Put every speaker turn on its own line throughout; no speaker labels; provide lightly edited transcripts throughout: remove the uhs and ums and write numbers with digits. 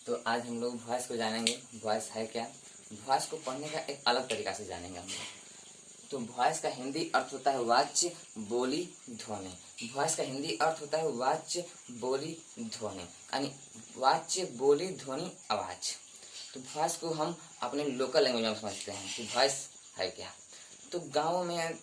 तो आज हम लोग वॉइस को जानेंगे। वॉइस है क्या? वॉइस को पढ़ने का एक अलग तरीका से जानेंगे हम लोग। तो वॉइस का हिंदी अर्थ होता है वाच्य, बोली, ध्वनि। वॉइस का हिंदी अर्थ होता है वाच्य, बोली, ध्वनि, यानी वाच्य, बोली, ध्वनि, आवाज। तो वॉइस को हम अपने लोकल लैंग्वेज में समझते हैं कि वॉइस है क्या। तो गाँव में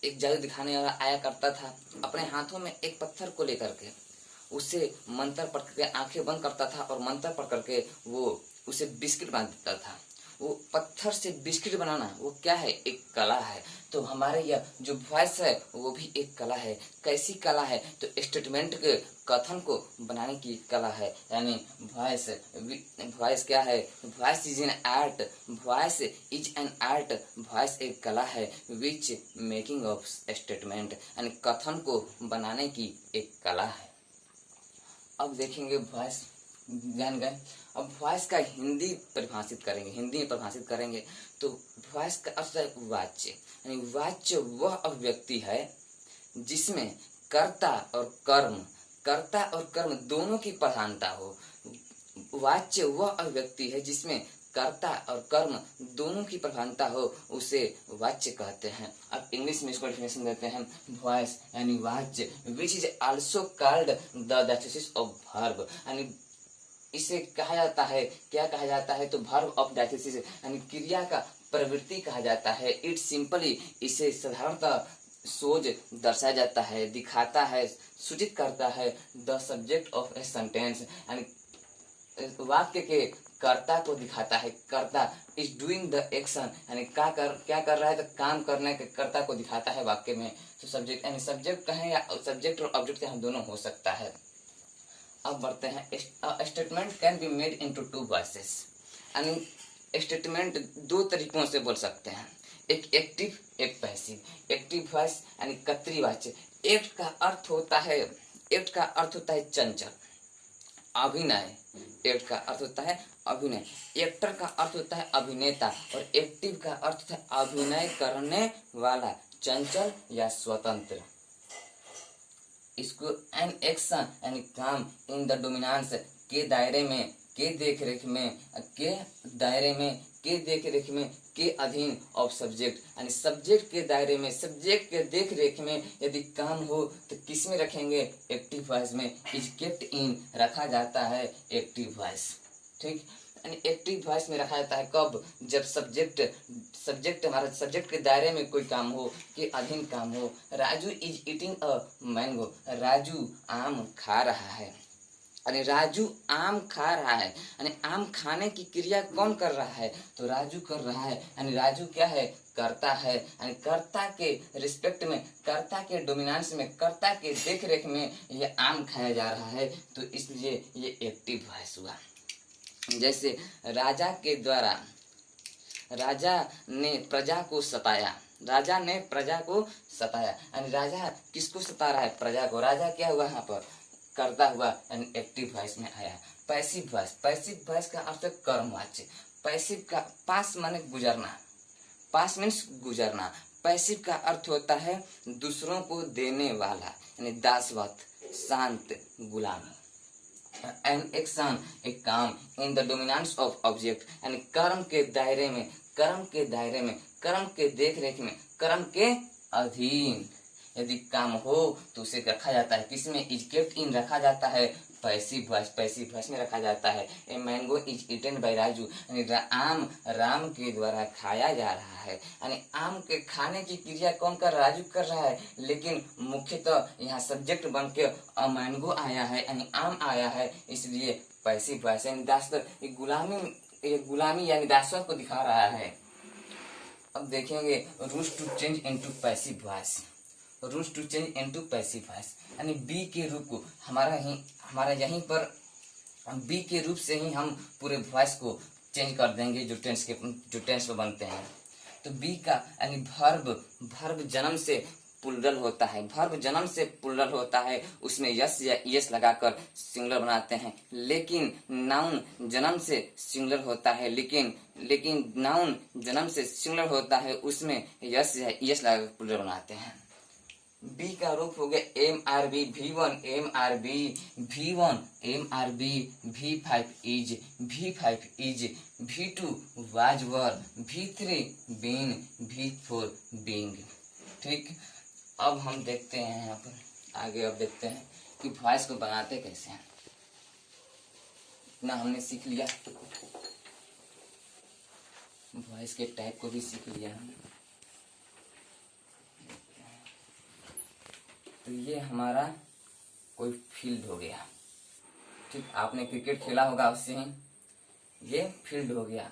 एक जादू दिखाने वाला आया करता था, अपने हाथों में एक पत्थर को लेकर के उसे मंत्र पढ़ करके आंखें बंद करता था और मंत्र पढ़ करके वो उसे बिस्किट बना देता था। वो पत्थर से बिस्किट बनाना वो क्या है? एक कला है। तो हमारे यह जो वॉइस है वो भी एक कला है। कैसी कला है? तो स्टेटमेंट के कथन को बनाने की कला है। यानी वॉइस वॉइस क्या है? Voice is an art. Voice is an art. Voice एक कला है विच मेकिंग ऑफ स्टेटमेंट, यानी कथन को बनाने की एक कला है। अब देखेंगे वॉइस जान गए। अब वॉइस का हिंदी परिभाषित करेंगे, हिंदी में परिभाषित करेंगे। तो वॉइस का अर्थ है वाच्य, यानी वाच्य वह अभिव्यक्ति है जिसमें कर्ता और कर्म दोनों की प्रधानता हो। वाच्य वह अभिव्यक्ति है जिसमें कर्ता और कर्म दोनों की प्रधानता हो, उसे वाच्य कहते हैं। अब इंग्लिश में इसको डेफिनेशन देते हैं। वॉइस यानी वाच्य which is also called the diathesis of verb, यानी इसे कहा जाता है, क्या कहा जाता है? तो वर्ब ऑफ डायथेसिस, यानी क्रिया का प्रवृत्ति कहा जाता है। इट सिंपली, इसे साधारणतः सोज दर्शाया जाता है, दिखाता है, सूचित करता है the subject of a sentence, यानी वाक्य के कर्ता को दिखाता है। कर्ता इज डूइंग द एक्शन, यानी क्या कर रहा है? तो काम करने के कर्ता को दिखाता है वाक्य में। तो सब्जेक्ट, यानी सब्जेक्ट कहें या सब्जेक्ट और ऑब्जेक्ट कहें, दोनों हो सकता है। अब बढ़ते हैं। Statement can be made into two voices, यानी स्टेटमेंट दो तरीकों से बोल सकते हैं, एक एक्टिव, एक पैसिव। एक्टिव वॉइस यानी कर्तृवाच्य। एक्ट का अर्थ होता है चंचल, अभिनय। एक्ट का अर्थ होता है अभिनय। एक्टर का अर्थ होता है अभिनेता, और एक्टिव का अर्थ होता है अभिनय करने वाला, चंचल या स्वतंत्र। इसको एन एक्शन यानी काम इन द डोमिनेंस के दायरे में, के देखरेख में, के दायरे में, के देखरेख में, के अधीन ऑफ सब्जेक्ट, यानी सब्जेक्ट के दायरे में, सब्जेक्ट के देखरेख में यदि काम हो तो किस में रखेंगे? एक्टिव वॉइस में। इज केप्ट इन, रखा जाता है एक्टिव वॉइस। ठीक, यानी एक्टिव वॉइस में रखा जाता है कब? जब सब्जेक्ट हमारा सब्जेक्ट के दायरे में कोई काम हो, के अधीन काम हो। Raju is eating a mango, Raju आम खा रहा है, यानी राजू आम खा रहा है, यानी आम खाने की क्रिया कौन कर रहा है? तो राजू कर रहा है, यानी राजू क्या है? कर्ता है, यानी कर्ता के रिस्पेक्ट में, कर्ता के डोमिनेंस में, कर्ता के देखरेख में ये आम खाया जा रहा है। तो इसलिए ये एक्टिव वॉइस हुआ। जैसे राजा के द्वारा, राजा ने प्रजा को सताया, राजा ने प्रजा को सताया, यानी राजा किसको सता रहा है? प्रजा को। राजा क्या हुआ यहाँ पर? करता हुआ, यानी एक्टिव वॉइस में आया। पैसिव वॉइस, पैसिव वॉइस का अर्थ है कर्मवाच्य। पैसिव का पास माने गुजरना, पास मीन्स गुजरना। पैसिव का अर्थ होता है दूसरों को देने वाला, यानी दासवत, शांत, गुलामी। एन एक्शन एक काम in the dominance of object, यानी कर्म के दायरे में, कर्म के दायरे में, कर्म के देखरेख में, कर्म के अधीन यदि काम हो तो उसे रखा जाता है किसमें? इज केप्ट इन, रखा जाता है पैसिव वॉइस, पैसिव वॉइस में रखा जाता है। A mango is eaten by Raju, यानी आम राम के द्वारा खाया जा रहा है, यानी आम के खाने की क्रिया कौन कर? राजू कर रहा है, लेकिन मुख्यतः यहाँ सब्जेक्ट बन के मैंगो आया है, यानी आम आया है, इसलिए पैसिव वॉइस। यानी दासवत, ये गुलामी यानी दासवत को दिखा रहा है। अब देखेंगे rules to change into passive voice. Rules to change into passive voice, यानी बी के रूप को हमारा यहीं पर बी के रूप से ही हम पूरे वॉइस को चेंज कर देंगे जो टेंस में बनते हैं। तो बी का यानी वर्ब जन्म से प्लुरल होता है, वर्ब जन्म से प्लुरल होता है, उसमें यस या ईएस लगाकर सिंगुलर बनाते हैं। लेकिन नाउन जन्म से सिंगुलर होता है, लेकिन नाउन जन्म से सिंगुलर होता है, उसमें यस या ईएस लगाकर प्लुरल बनाते हैं। बी का रूप हो गया am are be V1 am are be V1 am are be V5 is V2 was were V3 been V4 being. ठीक, अब हम देखते हैं यहाँ पर आगे, अब देखते हैं कि वॉइस को बनाते कैसे हैं। इतना हमने सीख लिया, वॉइस के टाइप को भी सीख लिया हमने। तो ये हमारा कोई फील्ड हो गया। ठीक, आपने क्रिकेट खेला होगा, उससे ही ये फील्ड हो गया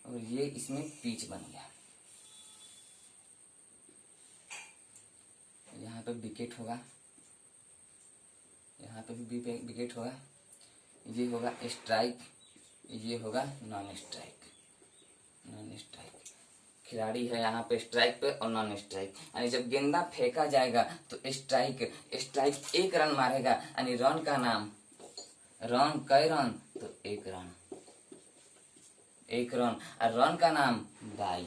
और ये इसमें पिच बन गया। यहाँ पे विकेट होगा, यहाँ पे भी विकेट होगा, ये होगा स्ट्राइक, ये होगा नॉन स्ट्राइक। खिलाड़ी है यहाँ पे स्ट्राइक पे और नॉन स्ट्राइक, यानी जब गेंदा फेंका जाएगा तो स्ट्राइक एक रन मारेगा, यानी रन का नाम, रन कई रन तो एक रन और रन का नाम बाई,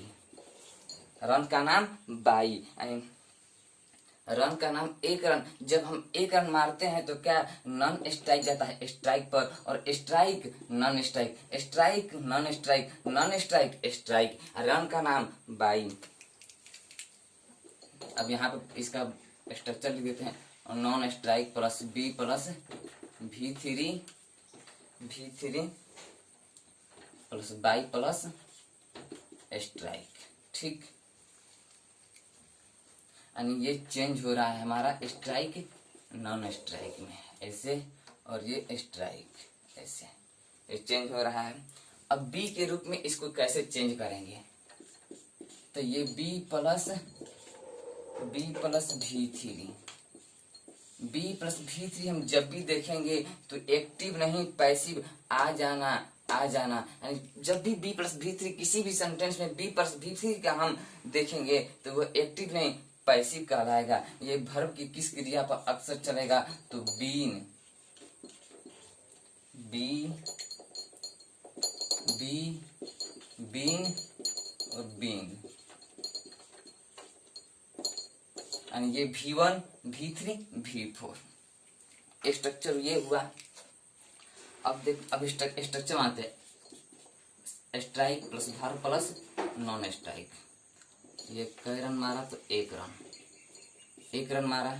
यानी रन का नाम एक रन। जब हम एक रन मारते हैं तो क्या नॉन स्ट्राइक जाता है स्ट्राइक पर, और strike non strike, strike non strike, non strike strike, run का नाम बाई। अब यहाँ पे इसका स्ट्रक्चर लिख देते हैं, non strike plus be plus V3 plus by plus strike. ठीक, यानी ये चेंज हो रहा है हमारा स्ट्राइक नॉन स्ट्राइक में, ऐसे, और ये स्ट्राइक ऐसे, ये चेंज हो रहा है। अब बी के रूप में इसको कैसे चेंज करेंगे, तो ये बी प्लस V3 हम जब भी देखेंगे तो एक्टिव नहीं पैसिव आ जाना, यानी जब भी B प्लस V3 किसी भी सेंटेंस में B प्लस V3 का हम देखेंगे तो वो एक्टिव नहीं पैसिव कहलाएगा। ये वर्ब की किस क्रिया पर अक्सर चलेगा, तो बीन, बीन और बीइंग, यानी ये V1 V3 V4 स्ट्रक्चर ये हुआ। अब स्ट्रक्चर आते हैं, strike plus verb plus non strike. ये कई रन मारा तो एक रन मारा,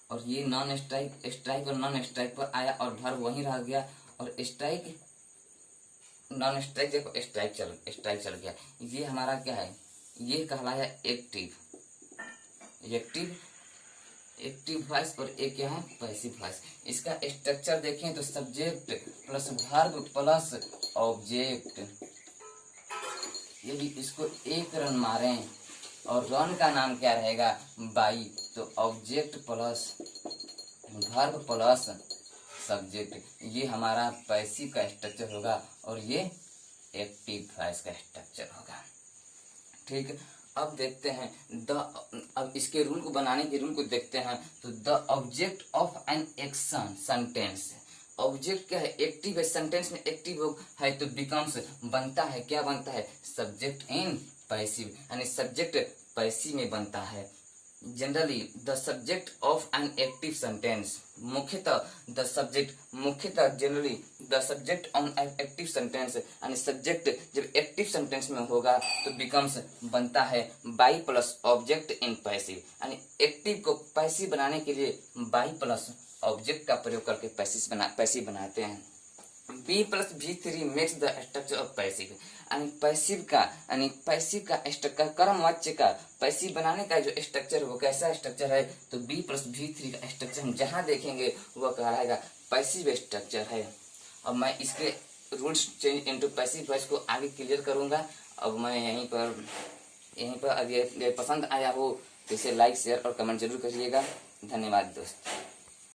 और ये नॉन स्ट्राइक और नॉन स्ट्राइक पर आया और वर्ब वहीं रह गया, और स्ट्राइक नॉन स्ट्राइक देखो स्ट्राइक चल गया। ये हमारा क्या है, ये कहलाया एक्टिव वॉइस, और एक क्या है पैसिव वॉइस। इसका स्ट्रक्चर देखें तो subject plus verb plus object, यदि इसको एक रन मारें और रन का नाम क्या रहेगा बाई, तो object plus verb plus subject, ये हमारा पैसिव का स्ट्रक्चर होगा और ये एक्टिव वॉइस का स्ट्रक्चर होगा। ठीक, अब देखते हैं अब इसके रूल को बनाने के रूल को देखते हैं। तो the object of an action sentence, object क्या है एक्टिव है, सेंटेंस में एक्टिव है तो बिकम्स बनता है, क्या बनता है सब्जेक्ट इन पैसिव, यानी सब्जेक्ट पैसिव में बनता है। Generally the subject of an active sentence, generally the subject on an active sentence, यानी सब्जेक्ट जब एक्टिव सेंटेंस में होगा तो बिकम्स बनता है by plus object in passive, यानी एक्टिव को पैसिव बनाने के लिए बाई प्लस ऑब्जेक्ट का प्रयोग करके पैसिव बनाते हैं। B plus V3 makes the structure of passive, यानी पैसिव का स्ट्रक्चर, कर्म वाच्य का पैसिव बनाने का जो स्ट्रक्चर वो कैसा स्ट्रक्चर है, तो B प्लस V3 का स्ट्रक्चर हम जहाँ देखेंगे वह कहलाएगा पैसिव स्ट्रक्चर है। अब मैं इसके rules change into passive voice को आगे क्लियर करूंगा। अब मैं यहीं पर अगर ये पसंद आया हो तो इसे लाइक शेयर और कमेंट जरूर करिएगा। धन्यवाद दोस्त।